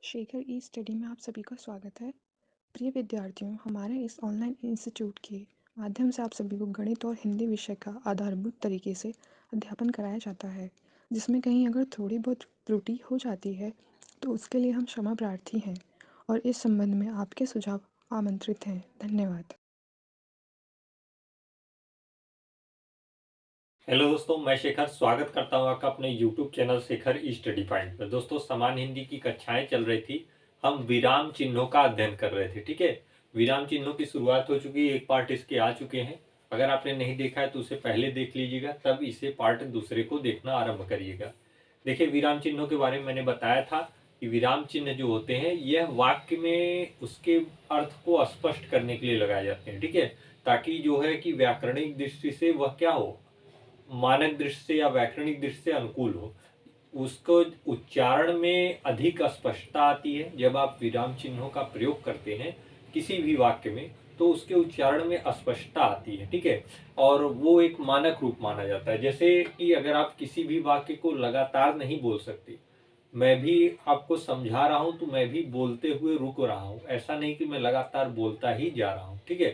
शेखर ई study में आप सभी का स्वागत है। प्रिय विद्यार्थियों, हमारे इस ऑनलाइन इंस्टीट्यूट के माध्यम से आप सभी को गणित और हिंदी विषय का आधारभूत तरीके से अध्यापन कराया जाता है, जिसमें कहीं अगर थोड़ी बहुत त्रुटि हो जाती है तो उसके लिए हम क्षमा प्रार्थी हैं और इस संबंध में आपके सुझाव आमंत्रित हैं। धन्यवाद। हेलो दोस्तों, मैं शेखर स्वागत करता हूं आपका अपने YouTube चैनल शेखर ई स्टडी पॉइंट पर। दोस्तों, सामान्य हिंदी की कक्षाएं चल रही थी। हम विराम चिन्हों का अध्ययन कर रहे थे। ठीक है, विराम चिन्हों की शुरुआत हो चुकी है, एक पार्ट इसके आ चुके हैं। अगर आपने नहीं देखा है तो उसे पहले देख लीजिएगा, तब इसे पार्ट दूसरे को देखना आरंभ करिएगा। देखिए, विराम चिन्हों के बारे में मैंने बताया था कि विराम चिन्ह जो होते हैं यह वाक्य में उसके अर्थ को स्पष्ट करने के लिए लगाए जाते हैं। ठीक है, ताकि जो है कि व्याकरणिक दृष्टि से वह क्या हो, मानक दृष्टि से या व्याकरणिक दृष्टि से अनुकूल हो, उसको उच्चारण में अधिक स्पष्टता आती है। जब आप विराम चिन्हों का प्रयोग करते हैं किसी भी वाक्य में तो उसके उच्चारण में स्पष्टता आती है। ठीक है, और वो एक मानक रूप माना जाता है। जैसे कि अगर आप किसी भी वाक्य को लगातार नहीं बोल सकते, मैं भी आपको समझा रहा हूं तो मैं भी बोलते हुए रुक रहा हूं, ऐसा नहीं कि मैं लगातार बोलता ही जा रहा हूं। ठीक है,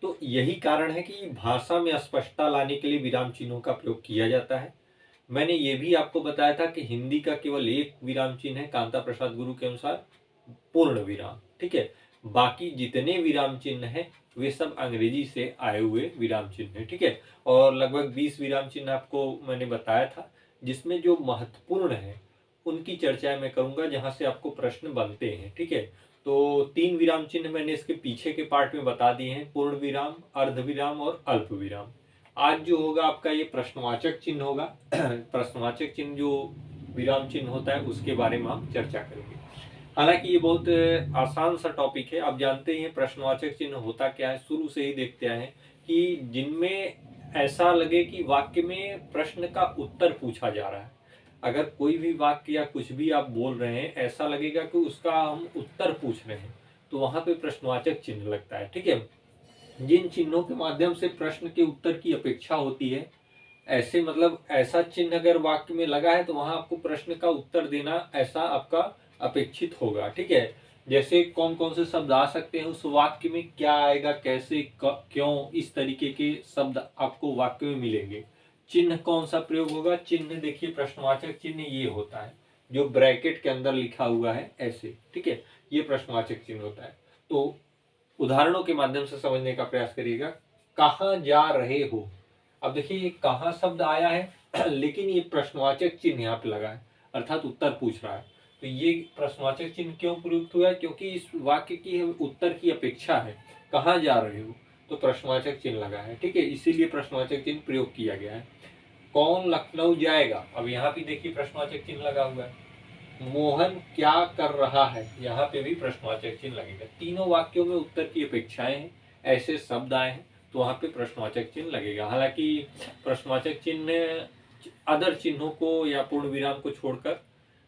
तो यही कारण है कि भाषा में स्पष्टता लाने के लिए विराम चिन्हों का प्रयोग किया जाता है। मैंने ये भी आपको बताया था कि हिंदी का केवल एक विराम चिन्ह है, कांता प्रसाद गुरु के अनुसार पूर्ण विराम। ठीक है, बाकी जितने विराम चिन्ह हैं वे सब अंग्रेजी से आए हुए विराम चिन्ह हैं। ठीक है, और लगभग 20 विराम चिन्ह आपको मैंने बताया था, जिसमें जो महत्वपूर्ण है उनकी चर्चा मैं करूंगा, जहां से आपको प्रश्न बनते हैं। ठीक है, तो 3 विराम चिन्ह मैंने इसके पीछे के पार्ट में बता दिए हैं, पूर्ण विराम, अर्ध विराम और अल्प विराम। आज जो होगा आपका ये प्रश्नवाचक चिन्ह होगा। प्रश्नवाचक चिन्ह जो विराम चिन्ह होता है उसके बारे में हम चर्चा करेंगे। हालांकि ये बहुत आसान सा टॉपिक है। आप जानते ही हैं प्रश्नवाचक चिन्ह होता क्या है, शुरू से ही देखते आए हैं कि जिनमें ऐसा लगे कि वाक्य में प्रश्न का उत्तर पूछा जा रहा है। अगर कोई भी वाक्य या कुछ भी आप बोल रहे हैं ऐसा लगेगा कि उसका हम उत्तर पूछ रहे हैं, तो वहां पे प्रश्नवाचक चिन्ह लगता है। ठीक है, जिन चिन्हों के माध्यम से प्रश्न के उत्तर की अपेक्षा होती है, ऐसे मतलब ऐसा चिन्ह अगर वाक्य में लगा है तो वहां आपको प्रश्न का उत्तर देना ऐसा आपका अपेक्षित होगा। ठीक है, जैसे कौन कौन से शब्द आ सकते हैं उस वाक्य में, क्या आएगा, कैसे, क्यों, इस तरीके के शब्द आपको वाक्य में मिलेंगे। चिन्ह कौन सा प्रयोग होगा, चिन्ह देखिए प्रश्नवाचक चिन्ह ये होता है जो ब्रैकेट के अंदर लिखा हुआ है ऐसे। ठीक है, ये प्रश्नवाचक चिन्ह होता है। तो उदाहरणों के माध्यम से समझने का प्रयास करिएगा। कहाँ जा रहे हो, अब देखिए ये कहाँ शब्द आया है लेकिन ये प्रश्नवाचक चिन्ह यहाँ पे लगा है, अर्थात उत्तर पूछ रहा है। तो ये प्रश्नवाचक चिन्ह क्यों प्रयुक्त हुआ है, क्योंकि इस वाक्य की उत्तर की अपेक्षा है। कहाँ जा रहे हो, तो प्रश्नवाचक चिन्ह लगा है। ठीक है, इसीलिए प्रश्नवाचक चिन्ह प्रयोग किया गया है। कौन लखनऊ जाएगा, अब यहाँ पे देखिए प्रश्नवाचक चिन्ह लगा हुआ है। मोहन क्या कर रहा है, यहाँ पे भी प्रश्नवाचक चिन्ह लगेगा। तीनों वाक्यों में उत्तर की अपेक्षाएं हैं, ऐसे शब्द आए हैं तो वहां पे प्रश्नवाचक चिन्ह लगेगा। हालांकि प्रश्नवाचक चिन्ह अदर चिन्हों को या पूर्ण विराम को छोड़कर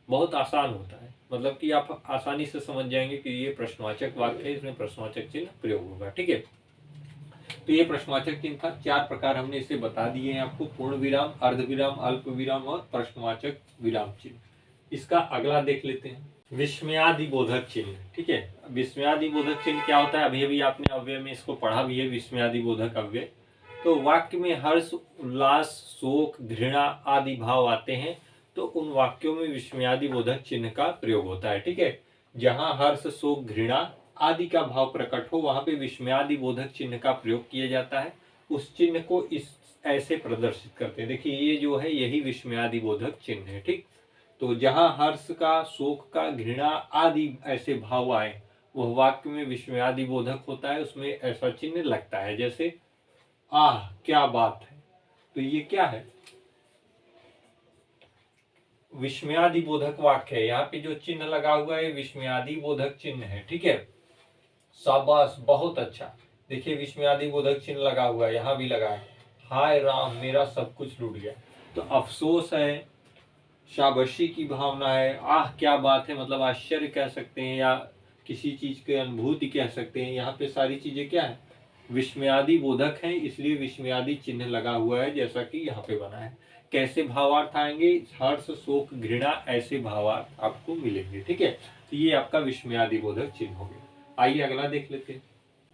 बहुत आसान होता है, मतलब कि आप आसानी से समझ जाएंगे कि ये प्रश्नवाचक वाक्य है, इसमें प्रश्नवाचक चिन्ह प्रयोग होगा। ठीक है, तो ये प्रश्नवाचक चिन्ह था। 4 प्रकार हमने इसे बता दिए हैं आपको, पूर्ण विराम, अर्ध विराम, अल्प विराम और प्रश्नवाचक विराम चिन्ह। इसका अगला देख लेते हैं, विस्मयादिबोधक चिन्ह। ठीक है, विस्मयादिबोधक चिन्ह क्या होता है, अभी अभी आपने अव्यय में इसको पढ़ा भी है, विस्मयादिबोधक अव्यय। तो वाक्य में हर्ष, उल्लास, शोक, घृणा आदि भाव आते हैं तो उन वाक्यों में विस्मयादिबोधक चिन्ह का प्रयोग होता है। ठीक है, जहां हर्ष, शोक, घृणा आदि का भाव प्रकट हो वहां पे विस्मयादिबोधक चिन्ह का प्रयोग किया जाता है। उस चिन्ह को इस ऐसे प्रदर्शित करते हैं। देखिए ये जो है यही विस्मयादिबोधक चिन्ह है। ठीक, तो जहां हर्ष का, शोक का, घृणा आदि ऐसे भाव आए वह वाक्य में विस्मयादिबोधक होता है, उसमें ऐसा चिन्ह लगता है। जैसे आह क्या बात है, तो ये क्या है, विस्मयादिबोधक वाक्य है। यहाँ पे जो चिन्ह लगा हुआ है विस्मयादिबोधक चिन्ह है। ठीक है, शाबाश, बहुत अच्छा। देखिए विस्मयादिबोधक चिन्ह लगा हुआ है, यहाँ भी लगा है। हाय राम मेरा सब कुछ लूट गया, तो अफसोस है, शाबाशी की भावना है, आह क्या बात है मतलब आश्चर्य कह सकते हैं या किसी चीज की अनुभूति कह सकते हैं। यहाँ पे सारी चीजें क्या है, विस्मयादिबोधक हैं, इसलिए विस्मयादि चिन्ह लगा हुआ है जैसा कि यहाँ पे बना है। कैसे भावार्थ आएंगे, हर्ष शोक घृणा ऐसे भावार्थ आपको मिलेंगे। ठीक है, तो ये आपका विस्मयादिबोधक चिन्ह हो गया। आइए अगला देख लेते हैं।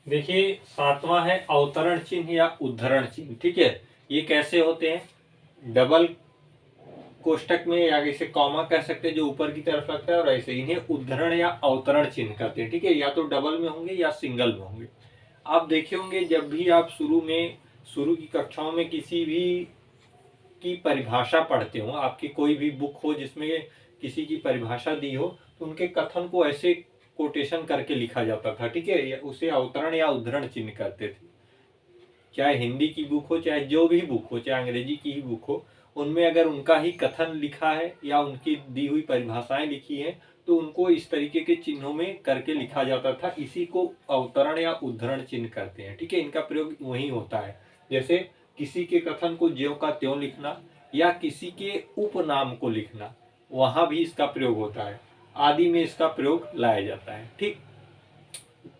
देखिए 7वां है अवतरण चिन्ह या उद्धरण चिन्ह। ठीक है, ये कैसे होते हैं, डबल कोष्टक में या इसे कॉमा कह सकते हैं जो ऊपर की तरफ लगता है, और ऐसे इन्हें उद्धरण या अवतरण चिन्ह कहते हैं। ठीक है, या तो डबल में होंगे या सिंगल में होंगे। आप देखे होंगे जब भी आप शुरू की कक्षाओं में किसी भी की परिभाषा पढ़ते हो, आपकी कोई भी बुक हो जिसमें किसी की परिभाषा दी हो, तो उनके कथन को ऐसे कोटेशन करके लिखा जाता था। ठीक है, उसे अवतरण या उद्धरण चिन्ह कहते थे। चाहे हिंदी की बुक हो, चाहे जो भी बुक हो, चाहे अंग्रेजी की ही बुक हो, उनमें अगर उनका ही कथन लिखा है या उनकी दी हुई परिभाषाएं लिखी है, तो उनको इस तरीके के चिन्हों में करके लिखा जाता था। इसी को अवतरण या उद्धरण चिन्ह कहते हैं। ठीक है, इनका प्रयोग वही होता है, जैसे किसी के कथन को ज्यों का त्यों लिखना या किसी के उपनाम को लिखना, वहां भी इसका प्रयोग होता है, आदि में इसका प्रयोग लाया जाता है। ठीक,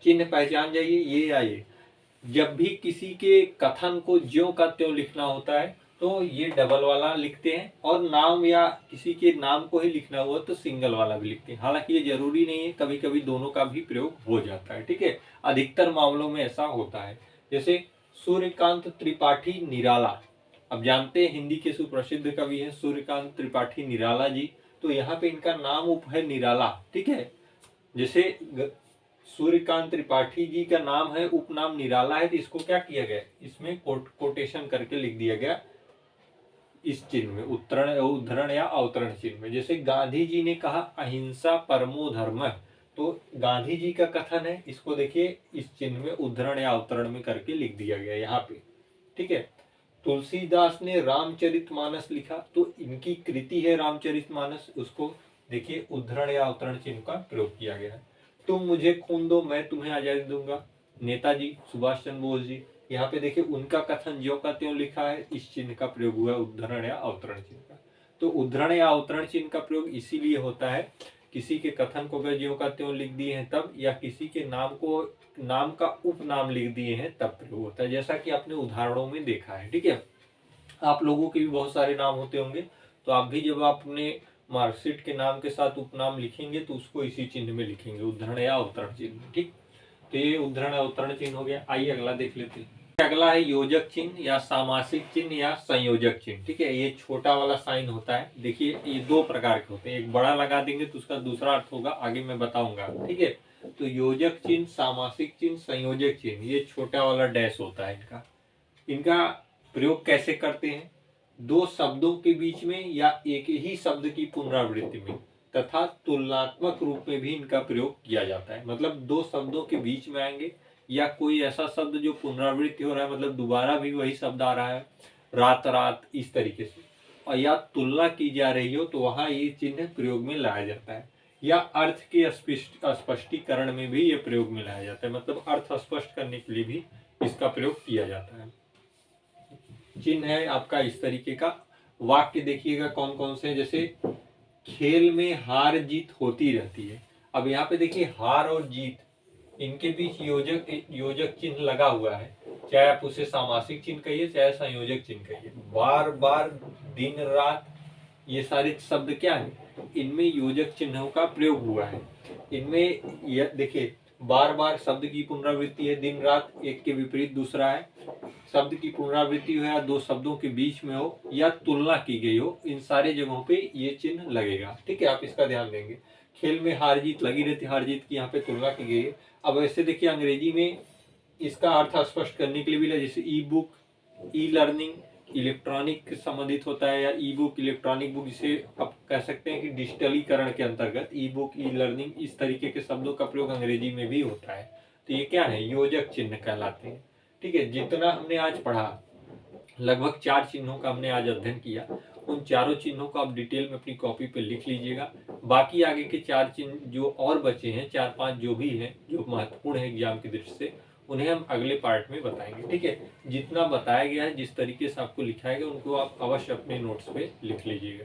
चिन्ह पहचान जाइए ये आइए। जब भी किसी के कथन को ज्यों का त्यों लिखना होता है तो ये डबल वाला लिखते हैं, और नाम या किसी के नाम को ही लिखना हुआ तो सिंगल वाला भी लिखते हैं। हालांकि ये जरूरी नहीं है, कभी कभी दोनों का भी प्रयोग हो जाता है। ठीक है, अधिकतर मामलों में ऐसा होता है। जैसे सूर्यकांत त्रिपाठी निराला, अब जानते हैं हिंदी के सुप्रसिद्ध कवि है सूर्यकांत त्रिपाठी निराला जी, तो यहाँ पे इनका नाम उप है निराला। ठीक है, जैसे सूर्यकांत त्रिपाठी जी का नाम है, उपनाम निराला है, तो इसको क्या किया गया, इसमें कोटेशन करके लिख दिया गया इस चिन्ह में, उद्धरण या अवतरण चिन्ह में। जैसे गांधी जी ने कहा अहिंसा परमो धर्म, तो गांधी जी का कथन है, इसको देखिए इस चिन्ह में उद्धरण या अवतरण में करके लिख दिया गया यहाँ पे। ठीक है, तुलसीदास ने रामचरितमानस लिखा, तो इनकी कृति है रामचरितमानस, उसको देखिए उद्धरण या अवतरण चिन्ह का प्रयोग किया गया है। तुम मुझे खून दो मैं तुम्हें आजादी दूंगा, नेताजी सुभाष चंद्र बोस जी, यहाँ पे देखिए उनका कथन ज्यों का त्यों लिखा है, इस चिन्ह का प्रयोग हुआ है उद्धरण या अवतरण चिन्ह का। तो उद्धरण या अवतरण चिन्ह का प्रयोग इसीलिए होता है, किसी के कथन को अगर ज्यों का त्यों लिख दिए हैं तब, या किसी के नाम का उपनाम लिख दिए हैं तब प्रयोग होता है, जैसा कि आपने उदाहरणों में देखा है। ठीक है, आप लोगों के भी बहुत सारे नाम होते होंगे, तो आप भी जब आप अपने मार्कशीट के नाम के साथ उपनाम लिखेंगे तो उसको इसी चिन्ह में लिखेंगे, उद्धरण या अवतरण चिन्ह। ठीक, तो ये उद्धरण अवतरण चिन्ह हो गया। आइए अगला देख लेते हैं। अगला है योजक चिन्ह या सामासिक चिन्ह या संयोजक चिन्ह। ठीक है, ये छोटा वाला साइन होता है। देखिए ये दो प्रकार के होते हैं, एक बड़ा लगा देंगे तो उसका दूसरा अर्थ होगा, आगे मैं बताऊंगा। ठीक है, तो योजक चिन्ह, सामासिक चिन्ह, संयोजक चिन्ह, ये छोटा वाला डैश होता है इनका। इनका प्रयोग कैसे करते हैं, दो शब्दों के बीच में या एक ही शब्द की पुनरावृत्ति में तथा तुलनात्मक रूप में भी इनका प्रयोग किया जाता है। मतलब दो शब्दों के बीच में आएंगे, या कोई ऐसा शब्द जो पुनरावृत्ति हो रहा है, मतलब दोबारा भी वही शब्द आ रहा है, रात रात, इस तरीके से, और या तुलना की जा रही हो तो वहां ये चिन्ह प्रयोग में लाया जाता है। या अर्थ के स्पष्टीकरण में भी ये प्रयोग में लाया जाता है, मतलब अर्थ स्पष्ट करने के लिए भी इसका प्रयोग किया जाता है। चिन्ह है आपका इस तरीके का। वाक्य देखिएगा कौन कौन से, जैसे खेल में हार जीत होती रहती है। अब यहाँ पे देखिए हार और जीत, इनके बीच योजक चिन्ह लगा हुआ है, चाहे आप उसे सामासिक चिन्ह कहिए चाहे संयोजक चिन्ह कहिए। बार बार, दिन रात, ये सारे शब्द क्या है, इनमें योजक चिन्हों का प्रयोग हुआ है। इनमें देखिए बार बार शब्द की पुनरावृत्ति है, दिन रात एक के विपरीत दूसरा है, शब्द की पुनरावृत्ति हो या दो शब्दों के बीच में हो या तुलना की गई हो, इन सारे जगहों पे ये चिन्ह लगेगा। ठीक है, आप इसका ध्यान देंगे। खेल में हार जीत लगी रहती, हार जीत की यहाँ पे तुलना की गई है। अब ऐसे देखिए अंग्रेजी में इसका अर्थ स्पष्ट करने के लिए भी, जैसे ई बुक, ई लर्निंग, इलेक्ट्रॉनिक संबंधित होता है, या ई बुक, इलेक्ट्रॉनिक बुक, इसे आप कह सकते हैं कि डिजिटलीकरण के अंतर्गत ई बुक, ई लर्निंग, इस तरीके के शब्दों का प्रयोग अंग्रेजी में भी होता है। तो ये क्या है, योजक चिन्ह कहलाते हैं। ठीक है, जितना हमने आज पढ़ा, लगभग 4 चिन्हों का हमने आज अध्ययन किया, उन चारों चिन्हों को आप डिटेल में अपनी कॉपी पे लिख लीजिएगा। बाकी आगे के 4 चिन्ह जो और बचे हैं, 4-5 जो भी हैं, जो महत्वपूर्ण है एग्जाम की दृष्टि से, उन्हें हम अगले पार्ट में बताएंगे। ठीक है, जितना बताया गया है, जिस तरीके से आपको लिखाया गया, उनको आप अवश्य अपने नोट्स पे लिख लीजिएगा।